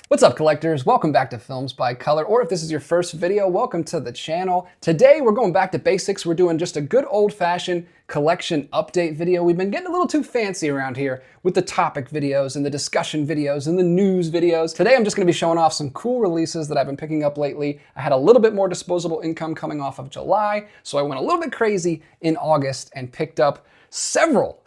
What's up, collectors? Welcome back to Films by Color, or if this is your first video, welcome to the channel. Today, we're going back to basics. We're doing just a good old-fashioned collection update video. We've been getting a little too fancy around here with the topic videos and the discussion videos and the news videos. Today, I'm just gonna be showing off some cool releases that I've been picking up lately. I had a little bit more disposable income coming off of July, so I went a little bit crazy in August and picked up several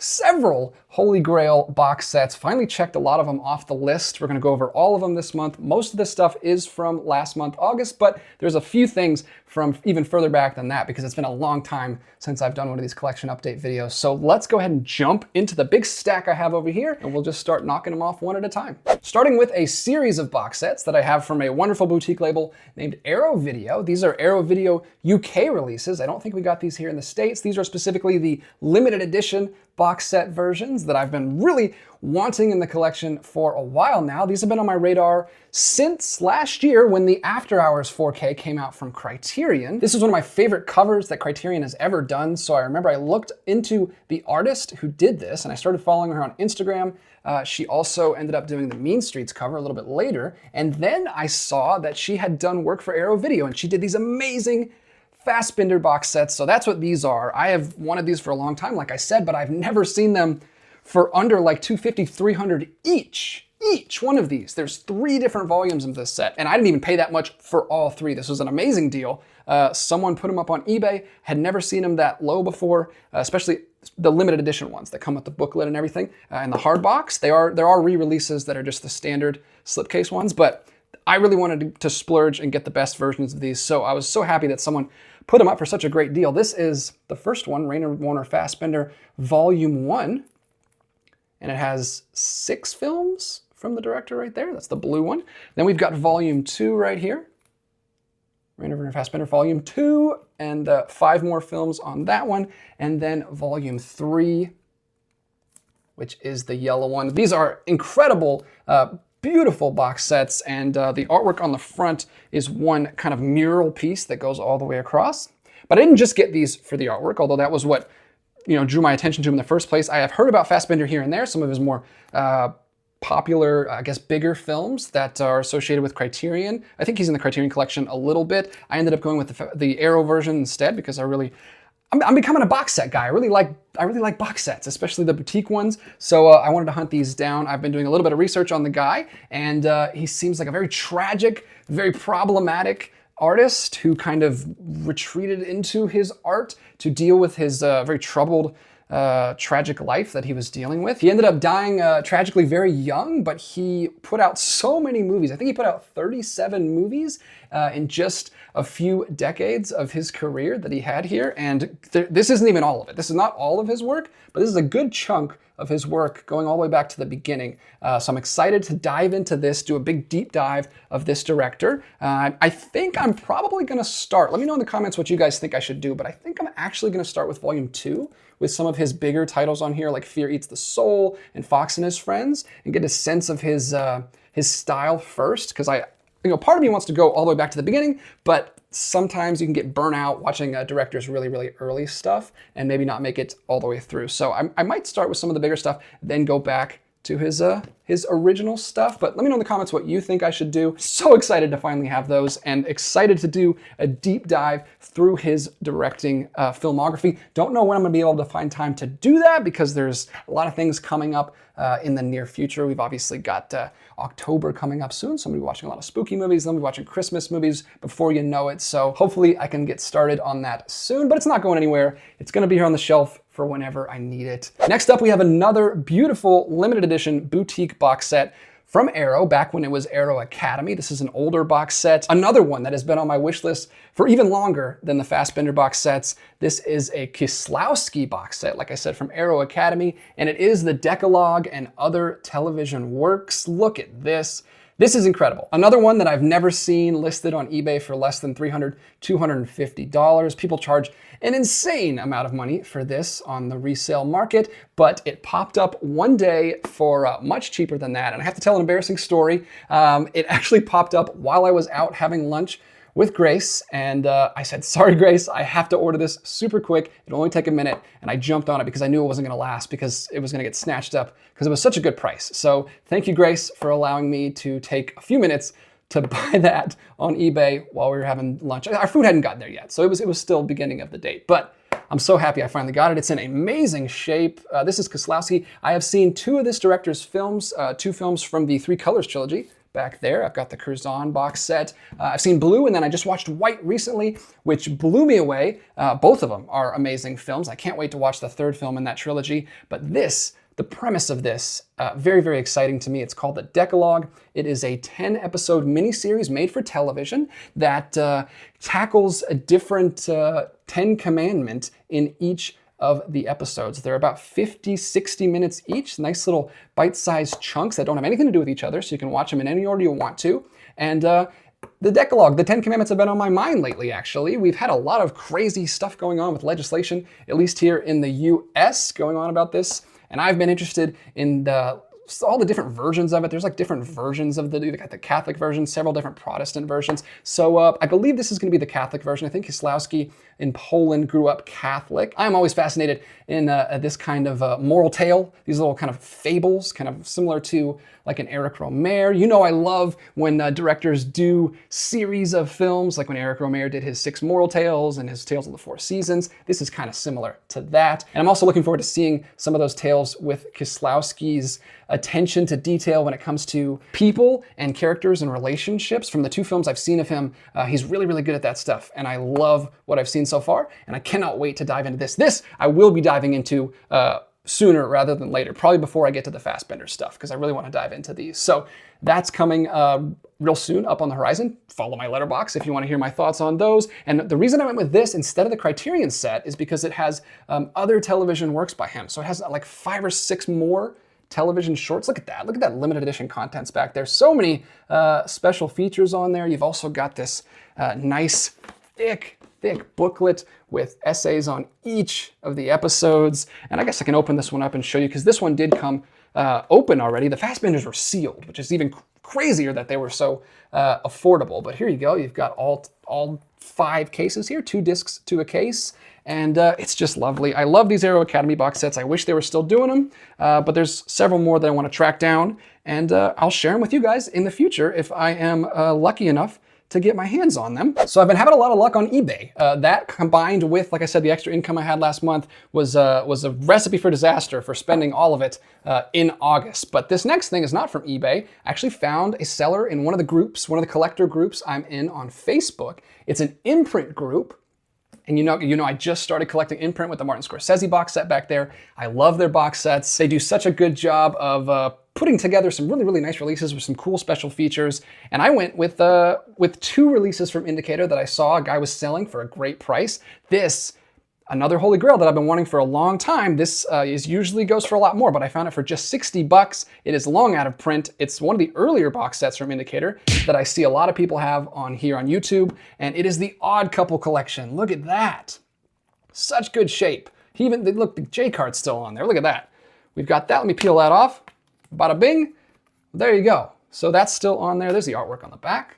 Holy Grail box sets. Finally checked a lot of them off the list. We're gonna go over all of them this month. Most of this stuff is from last month, August, but there's a few things from even further back than that because it's been a long time since I've done one of these collection update videos. So let's go ahead and jump into the big stack I have over here, and we'll just start knocking them off one at a time. Starting with a series of box sets that I have from a wonderful boutique label named Arrow Video. These are Arrow Video UK releases. I don't think we got these here in the States. These are specifically the limited edition box set versions that I've been really wanting in the collection for a while now. These have been on my radar since last year when the After Hours 4K came out from Criterion. This is one of my favorite covers that Criterion has ever done, so I remember I looked into the artist who did this and I started following her on Instagram. She also ended up doing the Mean Streets cover a little bit later, and then I saw that she had done work for Arrow Video and she did these amazing Fassbinder box sets, so that's what these are. I have wanted these for a long time, like I said, but I've never seen them for under like $250, $300 each one of these. There's 3 different volumes of this set, and I didn't even pay that much for all 3. This was an amazing deal. Someone put them up on eBay, had never seen them that low before, especially the limited edition ones that come with the booklet and everything. And the hard box, there are re-releases that are just the standard slipcase ones, but I really wanted to splurge and get the best versions of these, so I was so happy that someone put them up for such a great deal. This is the first one, Rainer Warner Fassbinder Volume 1, and it has 6 films from the director right there. That's the blue one. Then we've got Volume 2 right here, Rainer Warner Fassbinder Volume 2, and 5 more films on that one, and then Volume 3, which is the yellow one. These are incredible, beautiful box sets, and the artwork on the front is one kind of mural piece that goes all the way across. But I didn't just get these for the artwork, although that was what drew my attention to him in the first place. I have heard about Fassbinder here and there, some of his more popular, I guess, bigger films that are associated with Criterion. I think he's in the Criterion collection a little bit. I ended up going with the Arrow version instead because I'm becoming a box set guy. I really like box sets, especially the boutique ones. So I wanted to hunt these down. I've been doing a little bit of research on the guy, and he seems like a very tragic, very problematic artist who kind of retreated into his art to deal with his very troubled, tragic life that he was dealing with. He ended up dying tragically very young, but he put out so many movies. I think he put out 37 movies in just a few decades of his career that he had here. And this isn't even all of it. This is not all of his work, but this is a good chunk of his work going all the way back to the beginning. So I'm excited to dive into this, do a big deep dive of this director. I think I'm probably gonna start, let me know in the comments what you guys think I should do, but I think I'm actually gonna start with Volume 2 with some of his bigger titles on here, like Fear Eats the Soul and Fox and His Friends, and get a sense of his style first, because part of me wants to go all the way back to the beginning, but sometimes you can get burnt out watching directors really early stuff and maybe not make it all the way through. So I might start with some of the bigger stuff, then go back to his original stuff. But let me know in the comments what you think I should do. So excited to finally have those, and excited to do a deep dive through his directing filmography. Don't know when I'm gonna be able to find time to do that because there's a lot of things coming up in the near future. We've obviously got October coming up soon, so I'm gonna be watching a lot of spooky movies, then we'll be watching Christmas movies before you know it. So hopefully I can get started on that soon, but it's not going anywhere. It's gonna be here on the shelf for whenever I need it. Next up, we have another beautiful limited edition boutique box set from Arrow, back when it was Arrow Academy. This is an older box set. Another one that has been on my wish list for even longer than the Fassbinder box sets. This is a Kieslowski box set, like I said, from Arrow Academy, and it is the Decalogue and Other Television Works. Look at this. This is incredible. Another one that I've never seen listed on eBay for less than $300, $250. People charge an insane amount of money for this on the resale market, but it popped up one day for much cheaper than that. And I have to tell an embarrassing story. It actually popped up while I was out having lunch with Grace, and I said, sorry, Grace, I have to order this super quick. It'll only take a minute, and I jumped on it because I knew it wasn't gonna last because it was gonna get snatched up because it was such a good price. So thank you, Grace, for allowing me to take a few minutes to buy that on eBay while we were having lunch. Our food hadn't gotten there yet, so it was still beginning of the date, but I'm so happy I finally got it. It's in amazing shape. This is Kieslowski. I have seen two of this director's films, two films from the Three Colors trilogy. Back there, I've got the Curzon box set. I've seen Blue, and then I just watched White recently, which blew me away. Both of them are amazing films. I can't wait to watch the third film in that trilogy. But this, the premise of this, very, very exciting to me. It's called The Decalogue. It is a 10-episode miniseries made for television that tackles a different 10 commandment in each of the episodes. They're about 50, 60 minutes each, nice little bite-sized chunks that don't have anything to do with each other, so you can watch them in any order you want to. And the Decalogue, the 10 Commandments have been on my mind lately, actually. We've had a lot of crazy stuff going on with legislation, at least here in the US, going on about this. And I've been interested in all the different versions of it. There's like different versions of you got the Catholic version, several different Protestant versions. So I believe this is going to be the Catholic version. I think Kieslowski in Poland grew up Catholic. I'm always fascinated in this kind of moral tale, these little kind of fables, kind of similar to like an Eric Rohmer. You know I love when directors do series of films, like when Eric Rohmer did his 6 Moral Tales and his Tales of the 4 Seasons. This is kind of similar to that. And I'm also looking forward to seeing some of those tales with Kieslowski's attention to detail when it comes to people and characters and relationships. From the 2 films I've seen of him, he's really, really good at that stuff. And I love what I've seen so far. And I cannot wait to dive into this. This I will be diving into sooner rather than later, probably before I get to the Fassbender stuff, because I really want to dive into these. So that's coming real soon up on the horizon. Follow my Letterboxd if you want to hear my thoughts on those. And the reason I went with this instead of the Criterion set is because it has other television works by him. So it has like 5 or 6 more television shorts. Look at that. Look at that limited edition contents back there. So many special features on there. You've also got this nice, thick booklet with essays on each of the episodes. And I guess I can open this one up and show you, because this one did come open already. The Fassbenders were sealed, which is even crazier that they were so affordable. But here you go. You've got all 5 cases here, 2 discs to a case. And it's just lovely. I love these Arrow Academy box sets. I wish they were still doing them, but there's several more that I want to track down, and I'll share them with you guys in the future if I am lucky enough to get my hands on them. So I've been having a lot of luck on eBay. That combined with, like I said, the extra income I had last month was a recipe for disaster for spending all of it in August. But this next thing is not from eBay. I actually found a seller in one of the groups, one of the collector groups I'm in on Facebook. It's an imprint group. And you know, I just started collecting imprint with the Martin Scorsese box set back there. I love their box sets. They do such a good job of putting together some really, really nice releases with some cool special features. And I went with 2 releases from Indicator that I saw a guy was selling for a great price. This, another Holy Grail that I've been wanting for a long time. This usually goes for a lot more, but I found it for just $60. It is long out of print. It's one of the earlier box sets from Indicator that I see a lot of people have on here on YouTube, and it is the Odd Couple collection. Look at that. Such good shape. Look, the J card's still on there. Look at that. We've got that. Let me peel that off. Bada bing. There you go. So that's still on there. There's the artwork on the back.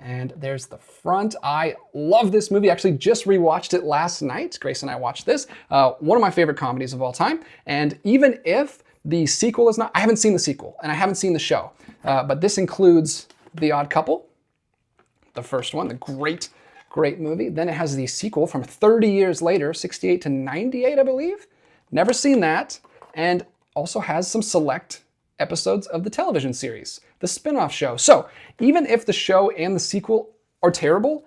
And there's the front. I love this movie. I actually just rewatched it last night. Grace and I watched this. One of my favorite comedies of all time. And even if the sequel is not, I haven't seen the sequel and I haven't seen the show, but this includes The Odd Couple, the first one, the great movie. Then it has the sequel from 30 years later, 68 to 98, I believe. Never seen that. And also has some select episodes of the television series, the spin-off show. So even if the show and the sequel are terrible,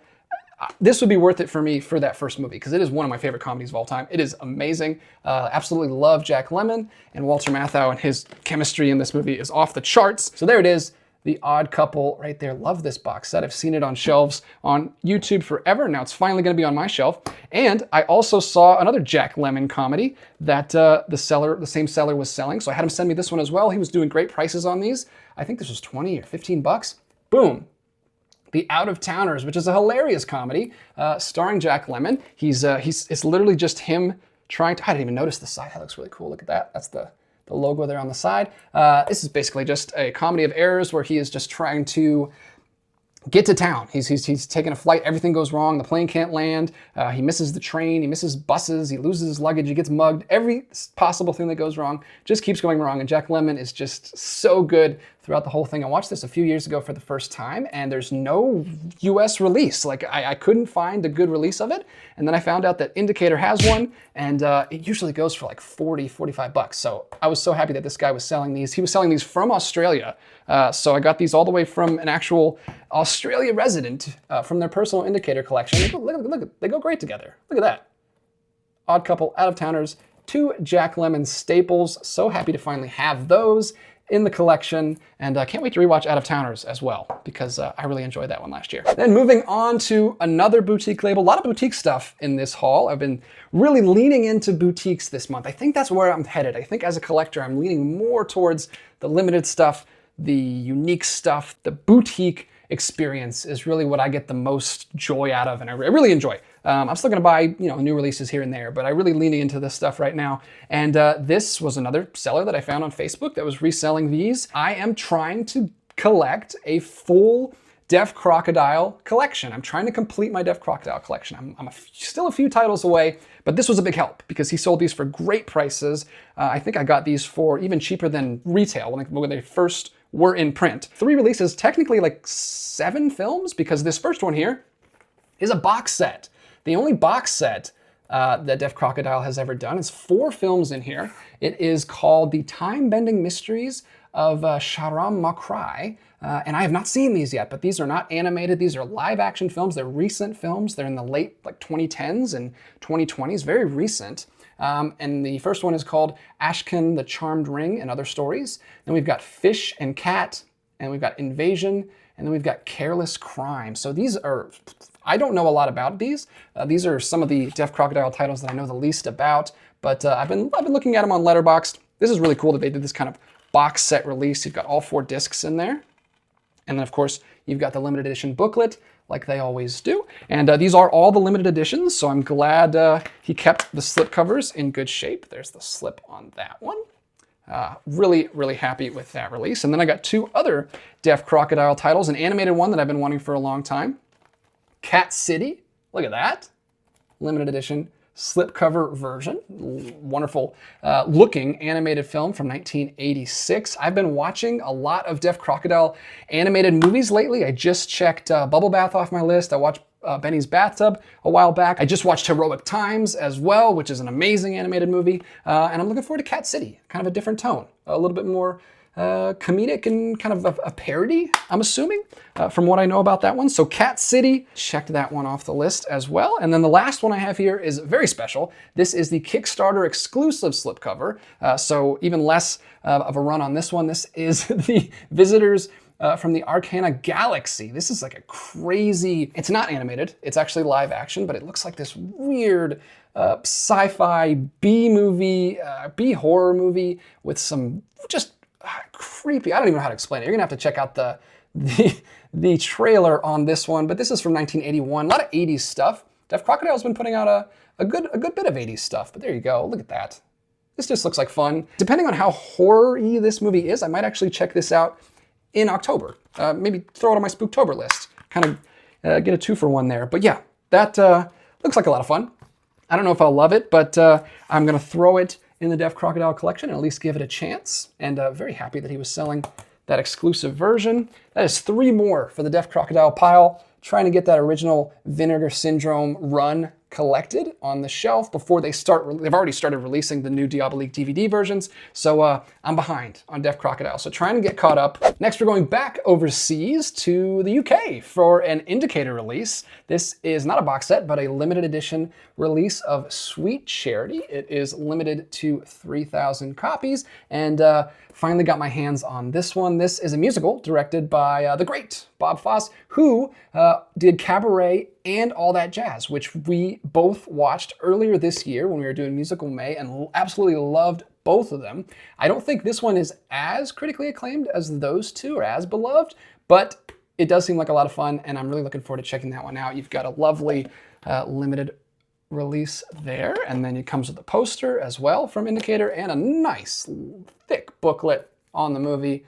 this would be worth it for me for that first movie, because it is one of my favorite comedies of all time. It is amazing. Absolutely love Jack Lemmon, and Walter Matthau, and his chemistry in this movie is off the charts. So there it is. The Odd Couple right there. Love this box set. I've seen it on shelves on YouTube forever. Now it's finally going to be on my shelf. And I also saw another Jack Lemmon comedy that the same seller was selling. So I had him send me this one as well. He was doing great prices on these. I think this was 20 or 15 bucks. Boom. The Out of Towners, which is a hilarious comedy starring Jack Lemmon. It's literally just him trying to, I didn't even notice the side. That looks really cool. Look at that. That's the logo there on the side. This is basically just a comedy of errors where he is just trying to get to town. He's taking a flight. Everything goes wrong. The plane can't land. He misses the train. He misses buses. He loses his luggage. He gets mugged. Every possible thing that goes wrong just keeps going wrong. And Jack Lemmon is just so good throughout the whole thing. I watched this a few years ago for the first time, and there's no US release. Like, I couldn't find a good release of it. And then I found out that Indicator has one, and it usually goes for like 40, 45 bucks. So I was so happy that this guy was selling these. He was selling these from Australia. So I got these all the way from an actual Australia resident from their personal Indicator collection. Look, they go great together. Look at that. Odd Couple, Out of Towners, 2 Jack Lemmon staples. So happy to finally have those in the collection, and can't wait to rewatch Out of Towners as well, because I really enjoyed that one last year. Then moving on to another boutique label. A lot of boutique stuff in this haul. I've been really leaning into boutiques this month. I think that's where I'm headed. I think as a collector, I'm leaning more towards the limited stuff, the unique stuff. The boutique experience is really what I get the most joy out of, and I really enjoy. I'm still gonna buy, new releases here and there, but I really lean into this stuff right now. And this was another seller that I found on Facebook that was reselling these. I am trying to collect a full Deaf Crocodile collection. I'm trying to complete my Deaf Crocodile collection. I'm still a few titles away, but this was a big help because he sold these for great prices. I think I got these for even cheaper than retail when they first were in print. 3 releases, technically like 7 films, because this first one here is a box set. The only box set that Deaf Crocodile has ever done is 4 films in here. It is called The Time-Bending Mysteries of Sharam Makrai, and I have not seen these yet, but these are not animated. These are live-action films. They're recent films. They're in the late 2010s and 2020s, very recent. And the first one is called Ashken, the Charmed Ring and Other Stories. Then we've got Fish and Cat, and we've got Invasion, and then we've got Careless Crime. So these are, I don't know a lot about these. These are some of the Deaf Crocodile titles that I know the least about, but I've been looking at them on Letterboxd. This is really cool that they did this kind of box set release. You've got all 4 discs in there. And then of course, you've got the limited edition booklet, like they always do. And these are all the limited editions, so I'm glad he kept the slip covers in good shape. There's the slip on that one. Really, really happy with that release. And then I got 2 other Deaf Crocodile titles, an animated one that I've been wanting for a long time. Cat City, look at that. Limited edition slipcover version. Wonderful looking animated film from 1986. I've been watching a lot of Deaf Crocodile animated movies lately. I just checked Bubble Bath off my list. I watched Benny's Bathtub a while back. I just watched Heroic Times as well, which is an amazing animated movie. And I'm looking forward to Cat City, kind of a different tone, a little bit more comedic and kind of a parody, I'm assuming, from what I know about that one. So Cat City, checked that one off the list as well. And then the last one I have here is very special. This is the Kickstarter exclusive slipcover. So even less of a run on this one. This is the Visitors from the Arcana Galaxy. This is like a crazy, it's not animated, it's actually live action, but it looks like this weird sci-fi B-movie, B-horror movie with some just creepy, I don't even know how to explain it. You're gonna have to check out the trailer on this one, but this is from 1981. A lot of 80s stuff. Deaf Crocodile's been putting out a good bit of 80s stuff, but there you go, look at that. This just looks like fun. Depending on how horror-y this movie is, I might actually check this out in October. Maybe throw it on my Spooktober list. Kind of get a 2-for-1 there. But yeah, that looks like a lot of fun. I don't know if I'll love it, but I'm gonna throw it in the Deaf Crocodile collection and at least give it a chance. And very happy that he was selling that exclusive version. That is 3 more for the Deaf Crocodile pile. Trying to get that original Vinegar Syndrome run collected on the shelf before they start. They've already started releasing the new Diabolique DVD versions, so I'm behind on Deaf Crocodile, so trying to get caught up. Next, we're going back overseas to the UK for an Indicator release. This is not a box set, but a limited edition release of Sweet Charity. It is limited to 3,000 copies, and finally got my hands on this one. This is a musical directed by the great Bob Fosse, who did Cabaret and All That Jazz, which we both watched earlier this year when we were doing Musical May and absolutely loved both of them. I don't think this one is as critically acclaimed as those two, or as beloved, but it does seem like a lot of fun, and I'm really looking forward to checking that one out. You've got a lovely limited release there, and then it comes with a poster as well from Indicator and a nice thick booklet on the movie.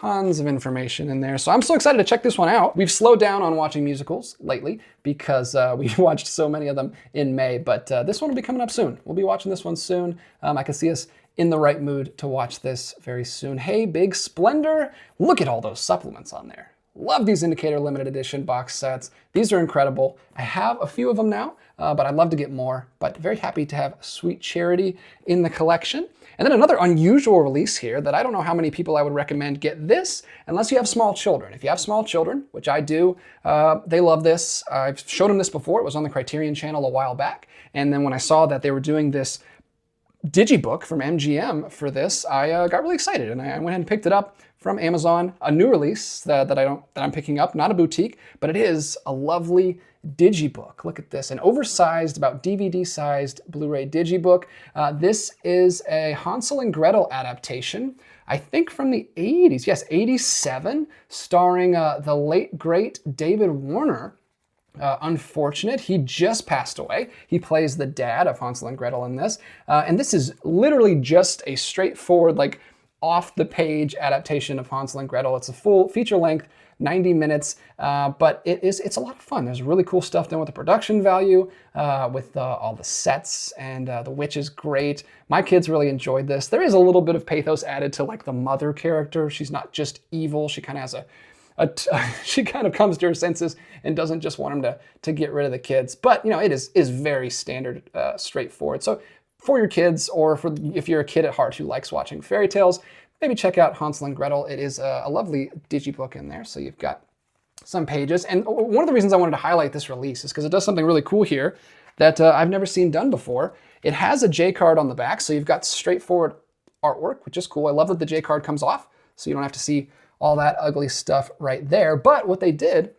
tons of information in there. So I'm so excited to check this one out. We've slowed down on watching musicals lately because we watched so many of them in May, but this one will be coming up soon. We'll be watching this one soon. I can see us in the right mood to watch this very soon. Hey, Big Splendor, look at all those supplements on there. Love these Indicator limited edition box sets. These are incredible. I have a few of them now, but I'd love to get more, but very happy to have Sweet Charity in the collection. And then another unusual release here that I don't know how many people I would recommend get this unless you have small children. If you have small children, which I do, they love this. I've showed them this before. It was on the Criterion channel a while back. And then when I saw that they were doing this digibook from MGM for this, I got really excited and I went ahead and picked it up from Amazon. A new release that I'm picking up, not a boutique, but it is a lovely digibook. Look at this, an oversized, about DVD-sized Blu-ray digibook. This is a Hansel and Gretel adaptation, I think from the 80s. Yes, 87, starring the late, great David Warner. Unfortunate, he just passed away. He plays the dad of Hansel and Gretel in this. And this is literally just a straightforward, like off-the-page adaptation of Hansel and Gretel. It's a full feature-length, 90 minutes, but it's a lot of fun. There's really cool stuff done with the production value, with all the sets, and the witch is great. My kids really enjoyed this. There is a little bit of pathos added to like the mother character. She's not just evil. She kind of has she kind of comes to her senses and doesn't just want him to get rid of the kids. But, you know, it is very standard, straightforward. So for your kids, or if you're a kid at heart who likes watching fairy tales, maybe check out Hansel and Gretel. It is a lovely digibook in there. So you've got some pages. And one of the reasons I wanted to highlight this release is because it does something really cool here that I've never seen done before. It has a J card on the back, so you've got straightforward artwork, which is cool. I love that the J card comes off, so you don't have to see all that ugly stuff right there. But what they did,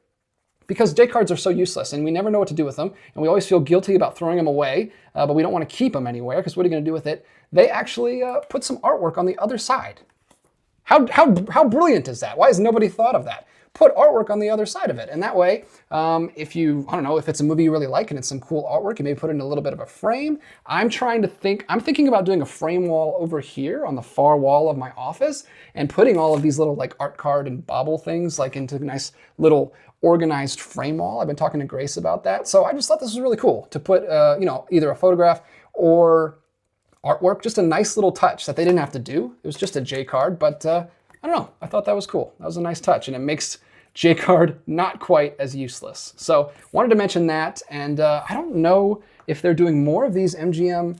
because J cards are so useless and we never know what to do with them, and we always feel guilty about throwing them away, but we don't want to keep them anywhere because what are you going to do with it? They actually put some artwork on the other side. How brilliant is that? Why has nobody thought of that? Put artwork on the other side of it. And that way, if you, I don't know, if it's a movie you really like and it's some cool artwork, you may put it in a little bit of a frame. I'm thinking about doing a frame wall over here on the far wall of my office and putting all of these little like art card and bauble things like into a nice little organized frame wall. I've been talking to Grace about that. So I just thought this was really cool to put, either a photograph or artwork, just a nice little touch that they didn't have to do. It was just a J card, but I don't know. I thought that was cool. That was a nice touch, and it makes J card not quite as useless. So wanted to mention that, and I don't know if they're doing more of these MGM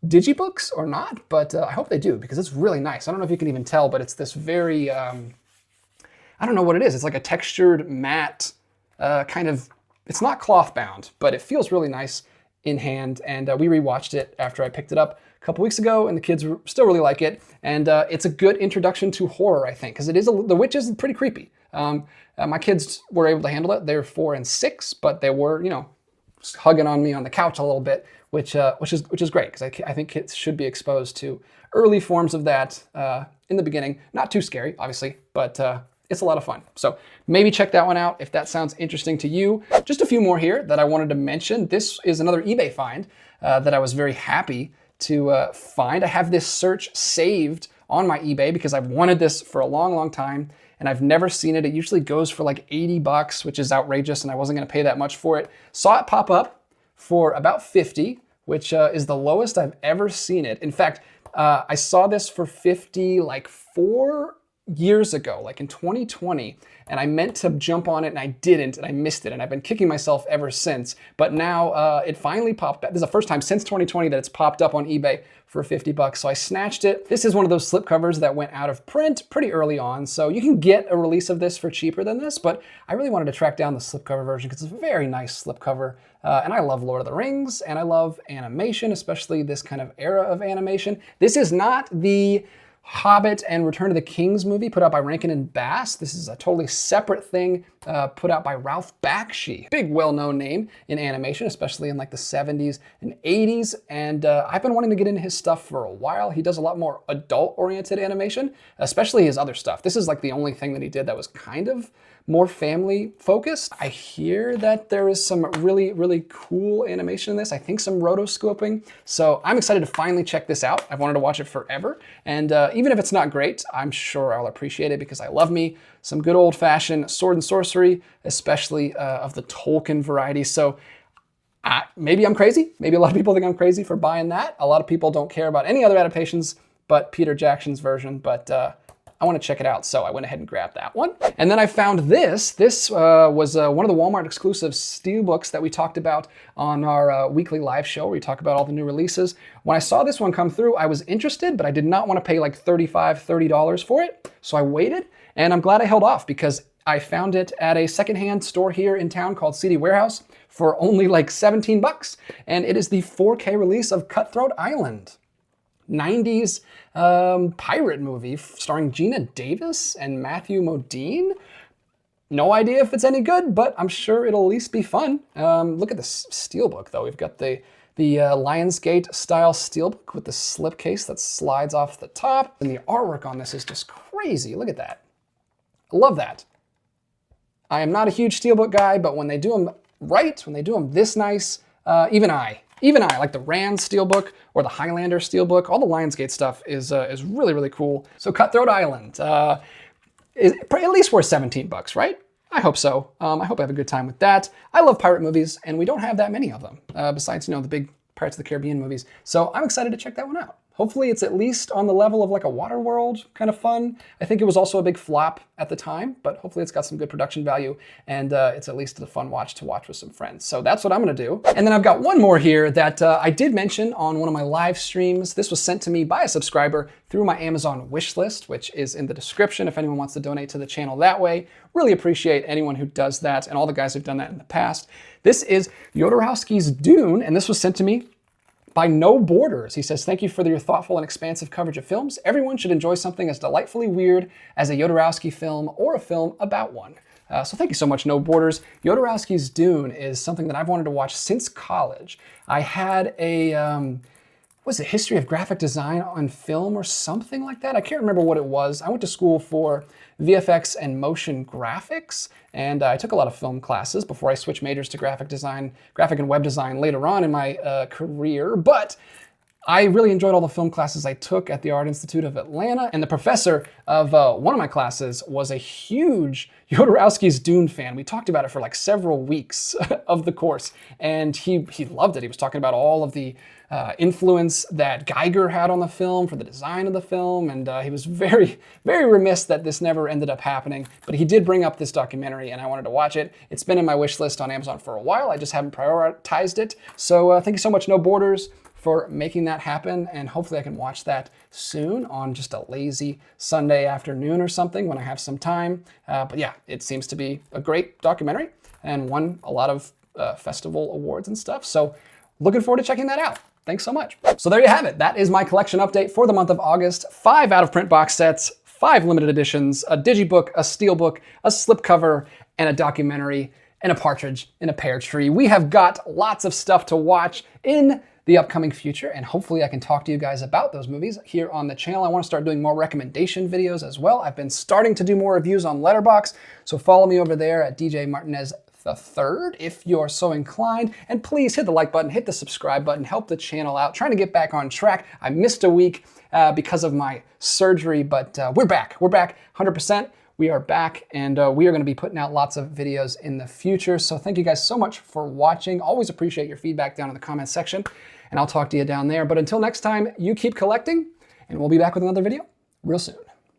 digibooks or not, but I hope they do because it's really nice. I don't know if you can even tell, but it's this very, I don't know what it is. It's like a textured matte kind of, it's not cloth bound, but it feels really nice in hand, and we rewatched it after I picked it up a couple weeks ago, and the kids still really like it, and it's a good introduction to horror, I think, because the witch is pretty creepy. My kids were able to handle it. They're 4 and 6, but they were, hugging on me on the couch a little bit, which is great, because I think kids should be exposed to early forms of that in the beginning. Not too scary, obviously, but it's a lot of fun. So maybe check that one out if that sounds interesting to you. Just a few more here that I wanted to mention. This is another eBay find that I was very happy to find. I have this search saved on my eBay because I've wanted this for a long, long time, and I've never seen it. It usually goes for like 80 bucks, which is outrageous, and I wasn't gonna pay that much for it. Saw it pop up for about 50, which is the lowest I've ever seen it. In fact, I saw this for 50 like 4 years ago, like in 2020, and I meant to jump on it and I didn't, and I missed it, and I've been kicking myself ever since. But now it finally popped up. This is the first time since 2020 that it's popped up on eBay for 50 bucks. So I snatched it. This is one of those slipcovers that went out of print pretty early on, so you can get a release of this for cheaper than this, but I really wanted to track down the slipcover version because it's a very nice slipcover, and I love Lord of the Rings, and I love animation, especially this kind of era of animation. This is not the Hobbit and Return of the Kings movie put out by Rankin and Bass. This is a totally separate thing. put out by Ralph Bakshi. Big well-known name in animation, especially in like the 70s and 80s. And I've been wanting to get into his stuff for a while. He does a lot more adult-oriented animation, especially his other stuff. This is like the only thing that he did that was kind of more family focused. I hear that there is some really, really cool animation in this. I think some rotoscoping. So I'm excited to finally check this out. I've wanted to watch it forever. And even if it's not great, I'm sure I'll appreciate it because I love me some good old fashioned sword and sorcery, especially of the Tolkien variety. So maybe I'm crazy. Maybe a lot of people think I'm crazy for buying that. A lot of people don't care about any other adaptations but Peter Jackson's version. But I want to check it out, so I went ahead and grabbed that one. And then I found this. This was one of the Walmart exclusive steelbooks that we talked about on our weekly live show where we talk about all the new releases. When I saw this one come through, I was interested, but I did not want to pay like $35, $30 for it. So I waited, and I'm glad I held off because I found it at a secondhand store here in town called CD Warehouse for only like 17 bucks. And it is the 4K release of Cutthroat Island. 90s pirate movie starring Gina Davis and Matthew Modine. No idea if it's any good, but I'm sure it'll at least be fun. Look at this steelbook though. We've got the Lionsgate style steelbook with the slipcase that slides off the top. And the artwork on this is just crazy. Look at that. I love that. I am not a huge steelbook guy, but when they do them right, when they do them this nice, even I, like the Rand steelbook or the Highlander steelbook, all the Lionsgate stuff is really, really cool. So Cutthroat Island is at least worth 17 bucks, right? I hope so. I hope I have a good time with that. I love pirate movies, and we don't have that many of them, besides, the big Pirates of the Caribbean movies. So I'm excited to check that one out. Hopefully it's at least on the level of like a Waterworld kind of fun. I think it was also a big flop at the time, but hopefully it's got some good production value and it's at least a fun watch to watch with some friends. So that's what I'm gonna do. And then I've got one more here that I did mention on one of my live streams. This was sent to me by a subscriber through my Amazon wish list, which is in the description if anyone wants to donate to the channel that way. Really appreciate anyone who does that and all the guys who've done that in the past. This is Yows Dune, and this was sent to me by No Borders. He says, thank you for your thoughtful and expansive coverage of films. Everyone should enjoy something as delightfully weird as a Jodorowsky film or a film about one. So thank you so much, No Borders. Jodorowsky's Dune is something that I've wanted to watch since college. I had a, was it History of Graphic Design on film or something like that? I can't remember what it was. I went to school for VFX and motion graphics, and I took a lot of film classes before I switched majors to graphic and web design later on in my career. But I really enjoyed all the film classes I took at the Art Institute of Atlanta, and the professor of one of my classes was a huge Jodorowsky's Dune fan. We talked about it for like several weeks of the course, and he loved it. He was talking about all of the influence that Geiger had on the film for the design of the film, and he was very, very remiss that this never ended up happening, but he did bring up this documentary and I wanted to watch it. It's been in my wish list on Amazon for a while. I just haven't prioritized it. So thank you so much, No Borders, for making that happen, and hopefully I can watch that soon on just a lazy Sunday afternoon or something when I have some time. But yeah, it seems to be a great documentary and won a lot of festival awards and stuff. So looking forward to checking that out. Thanks so much. So there you have it. That is my collection update for the month of August. 5 out-of-print box sets, 5 limited editions, a digibook, a steelbook, a slipcover, and a documentary, and a partridge in a pear tree. We have got lots of stuff to watch in the upcoming future, and hopefully I can talk to you guys about those movies here on the channel. I want to start doing more recommendation videos as well. I've been starting to do more reviews on Letterboxd, so follow me over there at DJ Martinez III if you're so inclined, and please hit the like button, hit the subscribe button, help the channel out. Trying to get back on track. I missed a week because of my surgery, but we're back. We're back 100%. We are back, and we are going to be putting out lots of videos in the future. So thank you guys so much for watching. Always appreciate your feedback down in the comments section, and I'll talk to you down there. But until next time, you keep collecting, and we'll be back with another video real soon.